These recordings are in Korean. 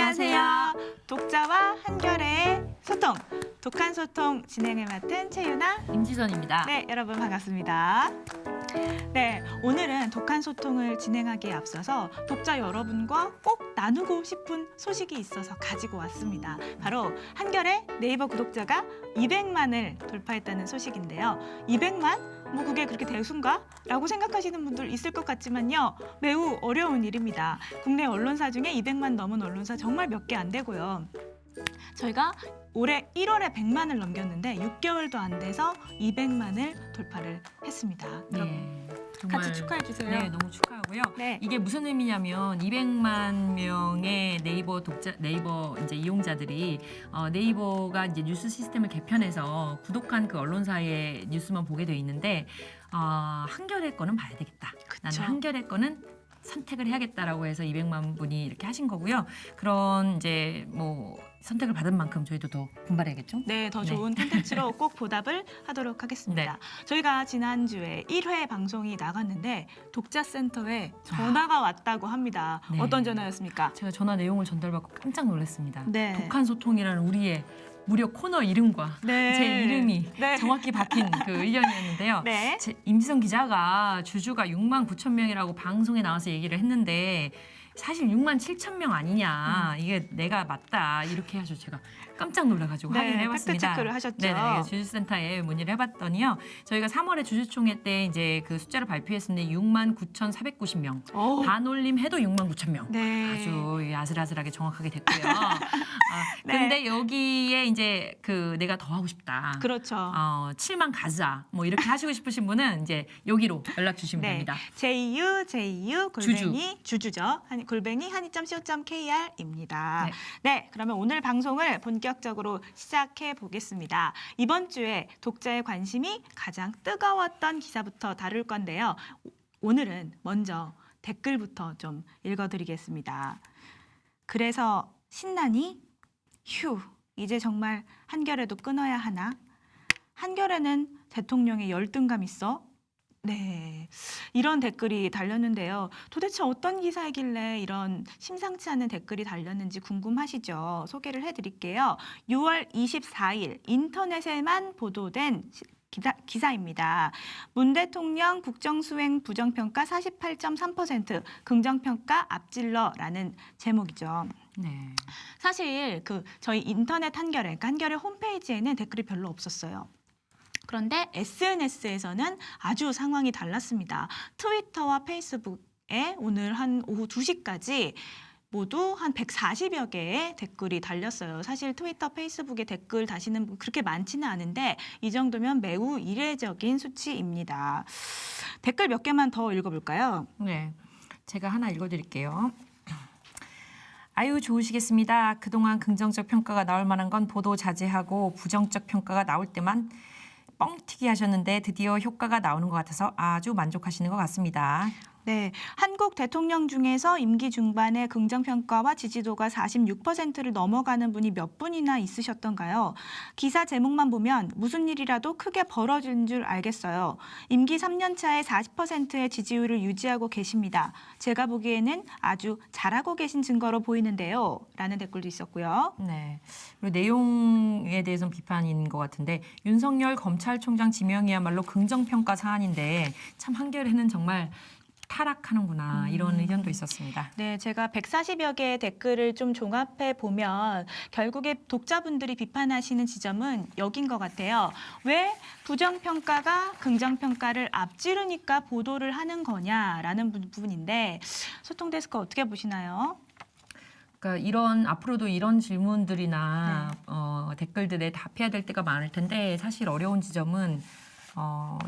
안녕하세요. 독자와 한결의 소통, 독한 소통 진행을 맡은 최유나, 임지선입니다. 네, 여러분 반갑습니다. 네, 오늘은 독한 소통을 진행하기에 앞서서 독자 여러분과 꼭 나누고 싶은 소식이 있어서 가지고 왔습니다. 바로 한결의 네이버 구독자가 200만을 돌파했다는 소식인데요. 200만? 뭐 그게 그렇게 대수인가? 라고 생각하시는 분들 있을 것 같지만요. 매우 어려운 일입니다. 국내 언론사 중에 200만 넘은 언론사 정말 몇 개 안 되고요. 저희가 올해 1월에 100만을 넘겼는데 6개월도 안 돼서 200만을 돌파를 했습니다. 네, 같이 축하해 주세요. 네, 너무 축하하고요. 네. 이게 무슨 의미냐면 200만 명의 네이버 이제 이용자들이 네이버가 이제 뉴스 시스템을 개편해서 구독한 그 언론사의 뉴스만 보게 돼 있는데 한겨레 거는 봐야 되겠다. 나는 한겨레 거는 선택을 해야겠다라고 해서 200만 분이 이렇게 하신 거고요. 그런 이제 뭐 선택을 받은 만큼 저희도 더 분발해야겠죠? 네, 더 좋은 콘텐츠로 꼭 보답을 하도록 하겠습니다. 저희가 지난주에 1회 방송이 나갔는데 독자센터에 전화가 왔다고 합니다. 네. 어떤 전화였습니까? 제가 전화 내용을 전달받고 깜짝 놀랐습니다. 네. 독한 소통이라는 우리의 무려 코너 이름과 네. 제 이름이 네. 정확히 박힌 그 의견이었는데요. 네. 임지성 기자가 주주가 6만 9천 명이라고 방송에 나와서 얘기를 했는데 사실 6만 7천 명 아니냐. 이게 내가 맞다. 이렇게 해서 제가 깜짝 놀라가지고 확인해봤습니다. 팩트체크를 하셨죠. 네네. 주주센터에 문의를 해봤더니요. 저희가 3월에 주주총회 때 이제 그 숫자를 발표했었는데 6만 9,490명. 반올림 해도 6만 9천 명. 네. 아주 아슬아슬하게 정확하게 됐고요. 네. 근데 여기에 이제 그 내가 더 하고 싶다. 그렇죠. 7만 가자. 뭐 이렇게 하시고 싶으신 분은 이제 여기로 연락 주시면 됩니다. JU 골뱅이 주주죠. 골뱅이 한이.co.kr입니다. 네, 그러면 오늘 방송을 본격적으로 시작해 보겠습니다. 이번 주에 독자의 관심이 가장 뜨거웠던 기사부터 다룰 건데요. 오늘은 먼저 댓글부터 좀 읽어드리겠습니다. 그래서 신나니? 휴, 이제 정말 한겨레도 끊어야 하나? 한겨레는 대통령의 열등감 있어? 네, 이런 댓글이 달렸는데요. 도대체 어떤 기사이길래 이런 심상치 않은 댓글이 달렸는지 궁금하시죠? 소개를 해드릴게요. 6월 24일 인터넷에만 보도된 기사입니다. 문 대통령 국정수행 부정평가 48.3%, 긍정평가 앞질러라는 제목이죠. 네. 사실 저희 인터넷 한겨레, 그러니까 한겨레 홈페이지에는 댓글이 별로 없었어요. 그런데 SNS에서는 아주 상황이 달랐습니다. 트위터와 페이스북에 오늘 한 오후 2시까지 모두 한 140여 개의 댓글이 달렸어요. 사실 트위터, 페이스북에 댓글 다시는 분 그렇게 많지는 않은데 이 정도면 매우 이례적인 수치입니다. 댓글 몇 개만 더 읽어볼까요? 네, 제가 하나 읽어드릴게요. 아유 좋으시겠습니다. 그동안 긍정적 평가가 나올 만한 건 보도 자제하고 부정적 평가가 나올 때만 뻥튀기 하셨는데 드디어 효과가 나오는 것 같아서 아주 만족하시는 것 같습니다. 네, 한국 대통령 중에서 임기 중반에 긍정평가와 지지도가 46%를 넘어가는 분이 몇 분이나 있으셨던가요? 기사 제목만 보면 무슨 일이라도 크게 벌어진 줄 알겠어요. 임기 3년 차에 40%의 지지율을 유지하고 계십니다. 제가 보기에는 아주 잘하고 계신 증거로 보이는데요. 라는 댓글도 있었고요. 네, 그리고 내용에 대해서는 비판인 것 같은데 윤석열 검찰총장 지명이야말로 긍정평가 사안인데 참 한겨레는 정말 타락하는구나 이런 의견도 있었습니다. 네, 제가 140여 개의 댓글을 좀 종합해 보면 결국에 독자분들이 비판하시는 지점은 여긴 것 같아요. 왜 부정평가가 긍정평가를 앞지르니까 보도를 하는 거냐라는 부분인데 소통데스크 어떻게 보시나요? 그러니까 앞으로도 이런 질문들이나 댓글들에 답해야 될 때가 많을 텐데 사실 어려운 지점은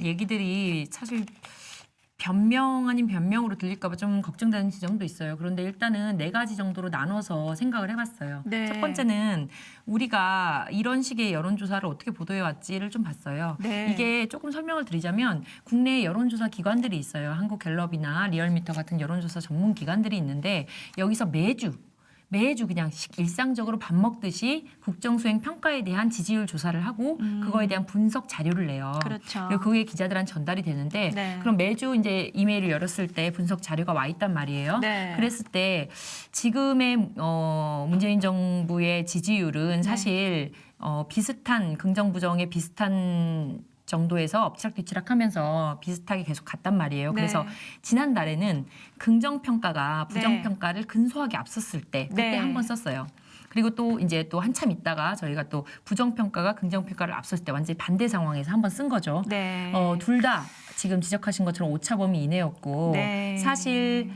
얘기들이 사실 변명 아닌 변명으로 들릴까 봐 좀 걱정되는 지점도 있어요. 그런데 일단은 4가지 정도로 나눠서 생각을 해봤어요. 네. 첫 번째는 우리가 이런 식의 여론조사를 어떻게 보도해왔지를 좀 봤어요. 네. 이게 조금 설명을 드리자면 국내 여론조사 기관들이 있어요. 한국갤럽이나 리얼미터 같은 여론조사 전문 기관들이 있는데 여기서 매주 그냥 일상적으로 밥 먹듯이 국정수행 평가에 대한 지지율 조사를 하고 그거에 대한 분석 자료를 내요. 그렇죠. 그리고 그게 기자들한테 전달이 되는데 네. 그럼 매주 이제 이메일을 열었을 때 분석 자료가 와 있단 말이에요. 네. 그랬을 때 지금의 문재인 정부의 지지율은 사실 비슷한 긍정부정의 비슷한 정도에서 엎치락뒤치락하면서 비슷하게 계속 갔단 말이에요. 네. 그래서 지난달에는 긍정평가가 부정평가를 근소하게 앞섰을 때 그때 네. 한 번 썼어요. 그리고 또 이제 또 한참 있다가 저희가 또 부정평가가 긍정평가를 앞섰을 때 완전히 반대 상황에서 한 번 쓴 거죠. 네. 둘 다 지금 지적하신 것처럼 오차범위 이내였고 네. 사실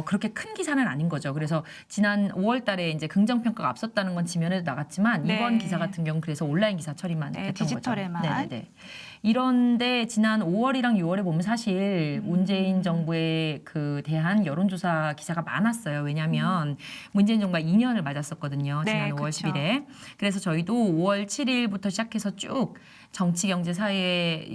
그렇게 큰 기사는 아닌 거죠. 그래서 지난 5월 달에 이제 긍정평가가 앞섰다는 건 지면에도 나갔지만 네. 이번 기사 같은 경우는 그래서 온라인 기사 처리만 네, 했던 디지털에만. 거죠. 네네. 이런데 지난 5월이랑 6월에 보면 사실 문재인 정부에 대한 여론조사 기사가 많았어요. 왜냐하면 문재인 정부가 2년을 맞았었거든요. 지난 네, 5월 그쵸. 10일에. 그래서 저희도 5월 7일부터 시작해서 쭉 정치, 경제, 사회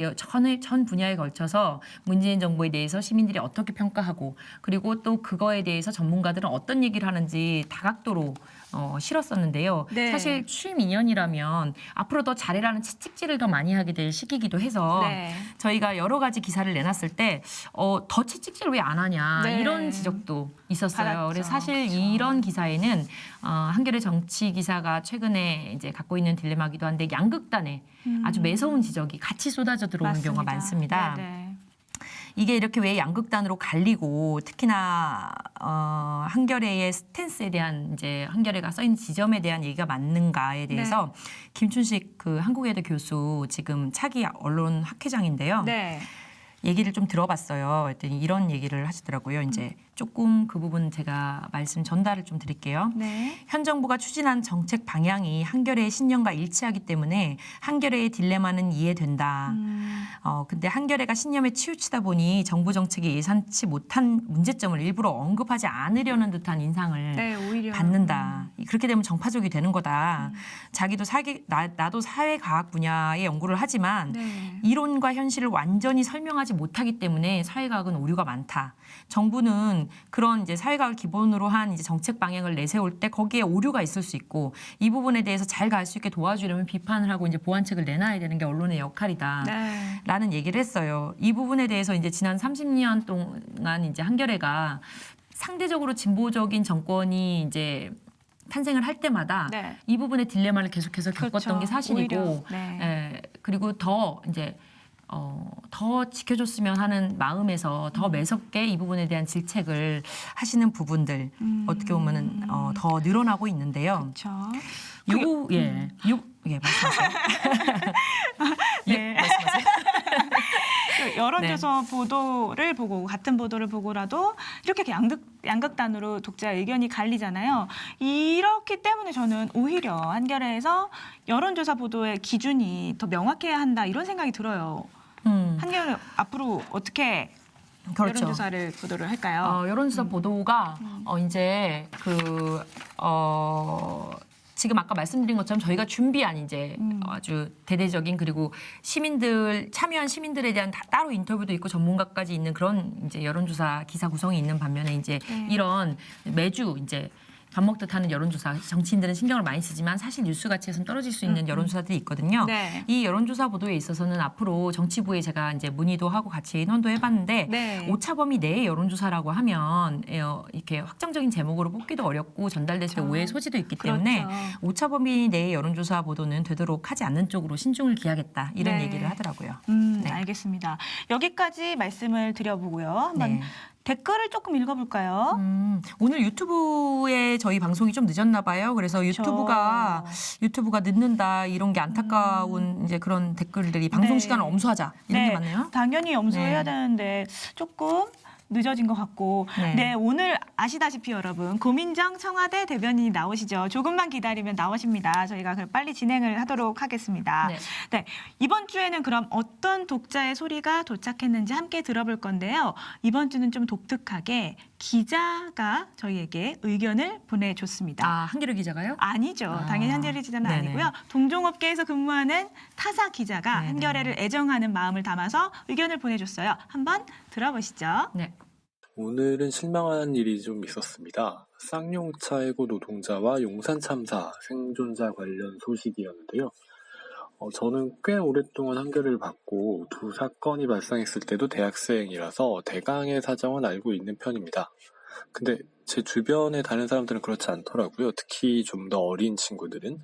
전 분야에 걸쳐서 문재인 정부에 대해서 시민들이 어떻게 평가하고 그리고 또 그거에 대해서 전문가들은 어떤 얘기를 하는지 다각도로 실었었는데요. 네. 사실 취임 2년이라면 앞으로 더 잘해라는 채찍질을 더 많이 하게 될 시기이기도 해서 네. 저희가 여러 가지 기사를 내놨을 때 더 채찍질 왜 안 하냐 네. 이런 지적도 있었어요. 받았죠. 그래서 사실 그렇죠. 이런 기사에는 한겨레 정치 기사가 최근에 이제 갖고 있는 딜레마기도 한데 양극단에 아주 매서운 지적이 같이 쏟아져 들어오는 경우가 많습니다. 네. 이게 이렇게 왜 양극단으로 갈리고 특히나 한겨레의 스탠스에 대한 이제 한겨레가 써 있는 지점에 대한 얘기가 맞는가에 대해서 김춘식 한국외대 교수 지금 차기 언론 학회장인데요. 네. 얘기를 좀 들어봤어요. 그랬더니 이런 얘기를 하시더라고요. 이제 조금 그 부분 제가 말씀 전달을 좀 드릴게요. 네. 현 정부가 추진한 정책 방향이 한겨레의 신념과 일치하기 때문에 한겨레의 딜레마는 이해된다. 근데 한겨레가 신념에 치우치다 보니 정부 정책이 예상치 못한 문제점을 일부러 언급하지 않으려는 듯한 인상을 네, 오히려 받는다. 그렇게 되면 정파적이 되는 거다. 자기도 나도 사회과학 분야의 연구를 하지만 네. 이론과 현실을 완전히 설명하지 못하기 때문에 사회과학은 오류가 많다. 정부는 그런 이제 사회과학을 기본으로 한 이제 정책 방향을 내세울 때 거기에 오류가 있을 수 있고 이 부분에 대해서 잘 갈 수 있게 도와주려면 비판을 하고 이제 보완책을 내놔야 되는 게 언론의 역할이다. 네. 라는 얘기를 했어요. 이 부분에 대해서 이제 지난 30년 동안 이제 한겨레가 상대적으로 진보적인 정권이 이제 탄생을 할 때마다 네. 이 부분의 딜레마를 계속해서 겪었던 그렇죠. 게 사실이고, 오히려, 네. 그리고 더 이제 더 지켜줬으면 하는 마음에서 더 매섭게 이 부분에 대한 질책을 하시는 부분들 어떻게 보면은 더 늘어나고 있는데요. 그렇죠. 말씀하세요. 네. 말씀하세요. 여론조사 보도를 보고 같은 보도를 보고라도 이렇게 양극단으로 독자 의견이 갈리잖아요. 이렇기 때문에 저는 오히려 한겨레에서 여론조사 보도의 기준이 더 명확해야 한다 이런 생각이 들어요. 한겨레 앞으로 어떻게 그렇죠. 여론조사를 보도를 할까요? 여론조사 보도가 이제 지금 아까 말씀드린 것처럼 저희가 준비한 이제 아주 대대적인 그리고 참여한 시민들에 대한 따로 인터뷰도 있고 전문가까지 있는 그런 이제 여론조사 기사 구성이 있는 반면에 이제 이런 매주 이제 밥 먹듯 하는 여론조사, 정치인들은 신경을 많이 쓰지만 사실 뉴스 가치에서는 떨어질 수 있는 여론조사들이 있거든요. 네. 이 여론조사 보도에 있어서는 앞으로 정치부에 제가 이제 문의도 하고 같이 논도 해봤는데 네. 오차범위 내의 여론조사라고 하면 이렇게 확정적인 제목으로 뽑기도 어렵고 전달됐을 때 그렇죠. 오해의 소지도 있기 때문에 그렇죠. 오차범위 내의 여론조사 보도는 되도록 하지 않는 쪽으로 신중을 기하겠다 이런 네. 얘기를 하더라고요. 네. 알겠습니다. 여기까지 말씀을 드려보고요. 한번 네. 댓글을 조금 읽어볼까요? 오늘 유튜브에 저희 방송이 좀 늦었나 봐요. 그래서 유튜브가 늦는다 이런 게 안타까운 이제 그런 댓글들이 방송 네. 시간을 엄수하자 이런 게 많네요. 당연히 염소해야 네. 되는데 조금 늦어진 것 같고 네. 오늘 아시다시피 여러분 고민정 청와대 대변인이 나오시죠. 조금만 기다리면 나오십니다. 저희가 그럼 빨리 진행을 하도록 하겠습니다. 네. 이번 주에는 그럼 어떤 독자의 소리가 도착했는지 함께 들어볼 건데요. 이번 주는 좀 독특하게 기자가 저희에게 의견을 보내줬습니다. 한겨레 기자가요? 아니죠. 당연히 한겨레 기자는 네네. 아니고요. 동종업계에서 근무하는 타사 기자가 네네. 한겨레를 애정하는 마음을 담아서 의견을 보내줬어요. 한번 들어보시죠. 네. 오늘은 실망한 일이 좀 있었습니다. 쌍용차 해고 노동자와 용산 참사 생존자 관련 소식이었는데요. 저는 꽤 오랫동안 한겨레를 봤고 두 사건이 발생했을 때도 대학생이라서 대강의 사정은 알고 있는 편입니다. 근데 제 주변에 다른 사람들은 그렇지 않더라고요. 특히 좀 더 어린 친구들은.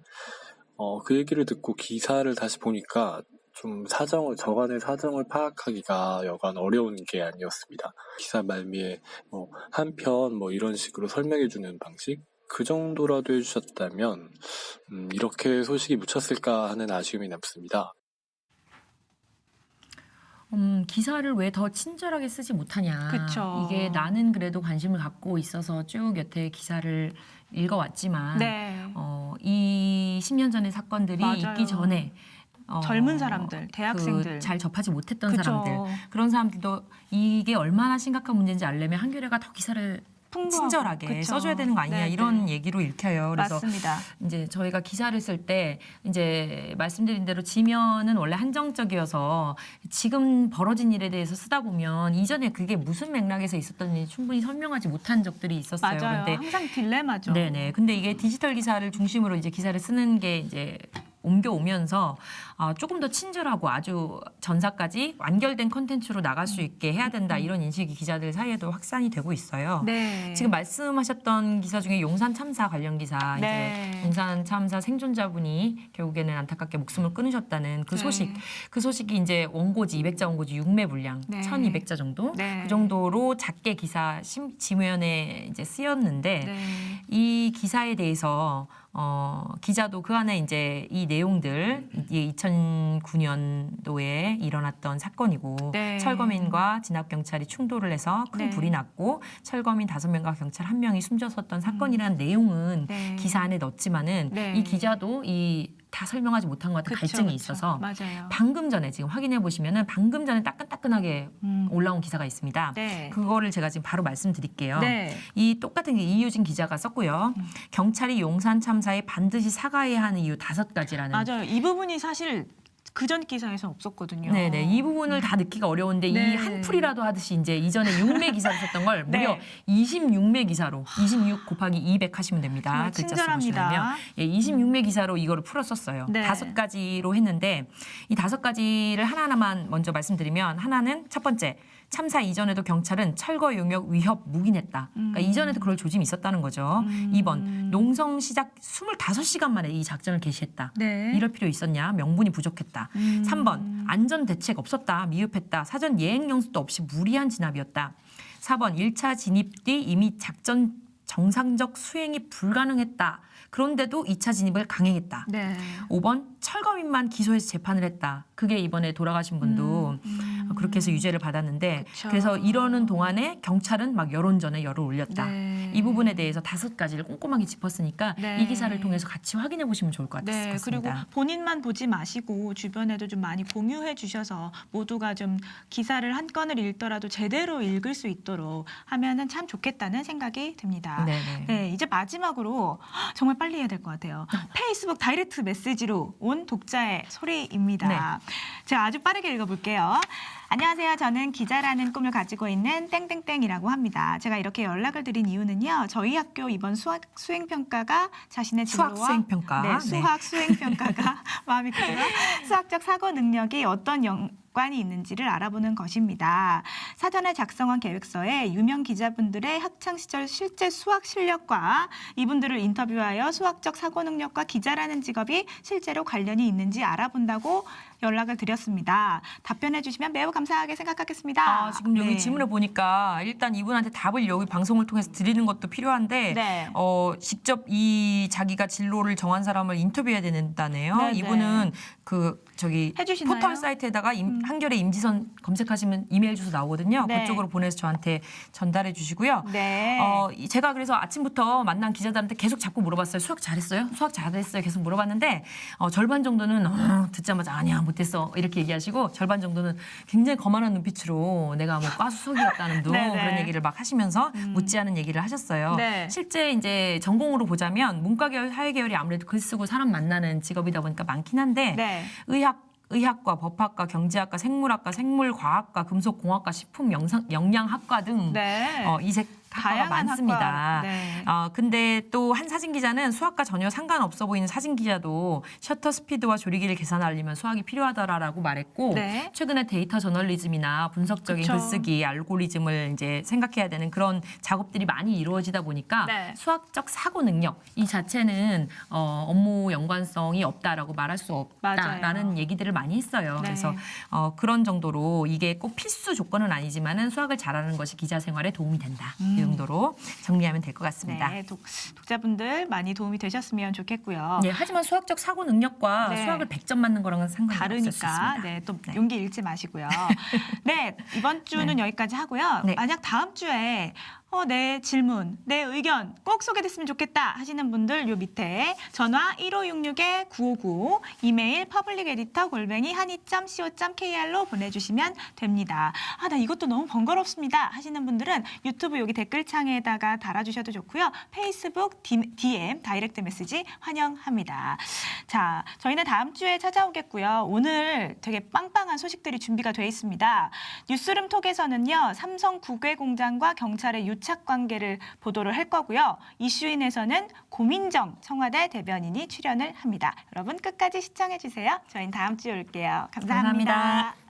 그 얘기를 듣고 기사를 다시 보니까 좀 저간의 사정을 파악하기가 여간 어려운 게 아니었습니다. 기사 말미에 한편 이런 식으로 설명해주는 방식? 그 정도라도 해주셨다면 이렇게 소식이 묻혔을까 하는 아쉬움이 남습니다. 기사를 왜 더 친절하게 쓰지 못하냐. 그쵸. 이게 나는 그래도 관심을 갖고 있어서 쭉 여태 기사를 읽어왔지만 네. 이 10년 전의 사건들이 맞아요. 있기 전에 젊은 사람들, 대학생들. 잘 접하지 못했던 그쵸. 사람들 그런 사람들도 이게 얼마나 심각한 문제인지 알려면 한겨레가 더 기사를 풍부하고. 친절하게 그쵸. 써줘야 되는 거 아니냐 네, 이런 네. 얘기로 읽혀요. 그래서 맞습니다. 이제 저희가 기사를 쓸 때 이제 말씀드린 대로 지면은 원래 한정적이어서 지금 벌어진 일에 대해서 쓰다 보면 이전에 그게 무슨 맥락에서 있었던지 충분히 설명하지 못한 적들이 있었어요. 맞아요. 근데 항상 딜레마죠. 네네. 근데 이게 디지털 기사를 중심으로 이제 기사를 쓰는 게 이제 옮겨오면서 조금 더 친절하고 아주 전사까지 완결된 컨텐츠로 나갈 수 있게 해야 된다 이런 인식이 기자들 사이에도 확산이 되고 있어요. 네. 지금 말씀하셨던 기사 중에 용산 참사 관련 기사, 네. 이제 용산 참사 생존자분이 결국에는 안타깝게 목숨을 끊으셨다는 그 소식, 네. 그 소식이 이제 원고지 200자 원고지 6매 분량, 네. 1,200자 정도, 네. 그 정도로 작게 기사 지면에 이제 쓰였는데 네. 이 기사에 대해서 기자도 그 안에 이제 이 내용들, 이게 2009년도에 일어났던 사건이고 네. 철거민과 진압경찰이 충돌을 해서 큰 네. 불이 났고 철거민 5명과 경찰 1명이 숨졌었던 사건이라는 내용은 네. 기사 안에 넣었지만은 네. 이 기자도 다 설명하지 못한 것 같은 그쵸, 갈증이 그쵸. 있어서 맞아요. 방금 전에 지금 확인해 보시면은 방금 전에 따끈따끈하게 올라온 기사가 있습니다. 네. 그거를 제가 지금 바로 말씀드릴게요. 네. 이 똑같은 게 이유진 기자가 썼고요. 경찰이 용산 참사에 반드시 사과해야 하는 이유 5가지라는. 맞아요. 이 부분이 사실 그전 기사에서 없었거든요. 네네. 이 부분을 다 넣기가 어려운데 네. 이 한 풀이라도 하듯이 이제 이전에 6매 기사를 썼던 걸 네. 무려 26매 기사로 26 곱하기 200 하시면 됩니다. 정말 글자 쓰고 친절합니다. 보시면 26매 기사로 이거를 풀었었어요. 네. 5가지로 했는데 이 5가지를 하나하나만 먼저 말씀드리면 하나는 첫 번째 참사 이전에도 경찰은 철거 용역 위협 묵인했다. 그러니까 이전에도 그럴 조짐이 있었다는 거죠. 2번 농성 시작 25시간 만에 이 작전을 개시했다. 네. 이럴 필요 있었냐? 명분이 부족했다. 3번 안전 대책 없었다. 미흡했다. 사전 예행 연수도 없이 무리한 진압이었다. 4번 1차 진입 뒤 이미 작전 정상적 수행이 불가능했다. 그런데도 2차 진입을 강행했다. 네. 5번 철거민만 기소해서 재판을 했다. 그게 이번에 돌아가신 분도 그렇게 해서 유죄를 받았는데 그쵸. 그래서 이러는 동안에 경찰은 막 여론전에 열을 올렸다. 네. 이 부분에 대해서 5가지를 꼼꼼하게 짚었으니까 네. 이 기사를 통해서 같이 확인해 보시면 좋을 것 네, 같습니다. 그리고 본인만 보지 마시고 주변에도 좀 많이 공유해 주셔서 모두가 좀 기사를 한 건을 읽더라도 제대로 읽을 수 있도록 하면은 참 좋겠다는 생각이 듭니다. 네네. 네, 이제 마지막으로 정말 빨리 해야 될 것 같아요. 페이스북 다이렉트 메시지로 온 독자의 소리입니다. 네. 제가 아주 빠르게 읽어볼게요. 안녕하세요. 저는 기자라는 꿈을 가지고 있는 땡땡땡이라고 합니다. 제가 이렇게 연락을 드린 이유는요. 저희 학교 이번 수학 수행평가가 자신의 진로와 수학 수행평가. 네, 수학 수행평가가 마음이 크지만 수학적 사고 능력이 어떤 관이 있는지를 알아보는 것입니다. 사전에 작성한 계획서에 유명 기자분들의 학창 시절 실제 수학 실력과 이분들을 인터뷰하여 수학적 사고 능력과 기자라는 직업이 실제로 관련이 있는지 알아본다고 연락을 드렸습니다. 답변해 주시면 매우 감사하게 생각하겠습니다. 지금 여기 네. 질문을 보니까 일단 이분한테 답을 여기 방송을 통해서 드리는 것도 필요한데 네. 직접 이 자기가 진로를 정한 사람을 인터뷰해야 된다네요. 네, 이분은 해주시나요? 포털 사이트에다가 한겨레 임지선 검색하시면 이메일 주소 나오거든요. 네. 그쪽으로 보내서 저한테 전달해 주시고요. 네. 제가 그래서 아침부터 만난 기자들한테 계속 자꾸 물어봤어요. 수학 잘했어요? 수학 잘했어요? 계속 물어봤는데 절반 정도는 듣자마자 아니야 못했어 이렇게 얘기하시고 절반 정도는 굉장히 거만한 눈빛으로 내가 뭐 과수석이었다는 둥 네네. 그런 얘기를 막 하시면서 묻지 않은 얘기를 하셨어요. 네. 실제 이제 전공으로 보자면 문과계열, 사회계열이 아무래도 글 쓰고 사람 만나는 직업이다 보니까 많긴 한데 네. 의학 의학과, 법학과, 경제학과, 생물학과, 생물과학과, 금속공학과, 식품 영양학과 등 네. 이색 학과가 다양한 많습니다. 학과. 네. 근데 또 한 사진 기자는 수학과 전혀 상관없어 보이는 사진 기자도 셔터 스피드와 조리기를 계산하려면 수학이 필요하더라라고 말했고 네. 최근에 데이터 저널리즘이나 분석적인 그쵸. 글쓰기, 알고리즘을 이제 생각해야 되는 그런 작업들이 많이 이루어지다 보니까 네. 수학적 사고 능력 이 자체는 업무 연관성이 없다라고 말할 수 없다라는 맞아요. 얘기들을 많이 했어요. 네. 그래서 그런 정도로 이게 꼭 필수 조건은 아니지만은 수학을 잘하는 것이 기자 생활에 도움이 된다. 이 정도로 정리하면 될 것 같습니다. 네, 독자분들 많이 도움이 되셨으면 좋겠고요. 네, 하지만 수학적 사고 능력과 네. 수학을 100점 맞는 거랑은 상관이 없을 수 다르니까 있습니다. 네, 또 네. 용기 잃지 마시고요. 네, 이번 주는 여기까지 하고요. 네. 만약 다음 주에 내 질문, 내 의견 꼭 소개됐으면 좋겠다 하시는 분들 요 밑에 전화 1566-9595 이메일 publiceditor@한이.co.kr로 보내주시면 됩니다. 나 이것도 너무 번거롭습니다 하시는 분들은 유튜브 여기 댓글창에다가 달아주셔도 좋고요. 페이스북 DM 다이렉트 메시지 환영합니다. 자, 저희는 다음 주에 찾아오겠고요. 오늘 되게 빵빵한 소식들이 준비가 돼 있습니다. 뉴스룸 톡에서는요. 삼성 국외공장과 경찰의 유착 관계를 보도를 할 거고요. 이슈인에서는 고민정 청와대 대변인이 출연을 합니다. 여러분 끝까지 시청해 주세요. 저희는 다음 주에 올게요. 감사합니다. 감사합니다.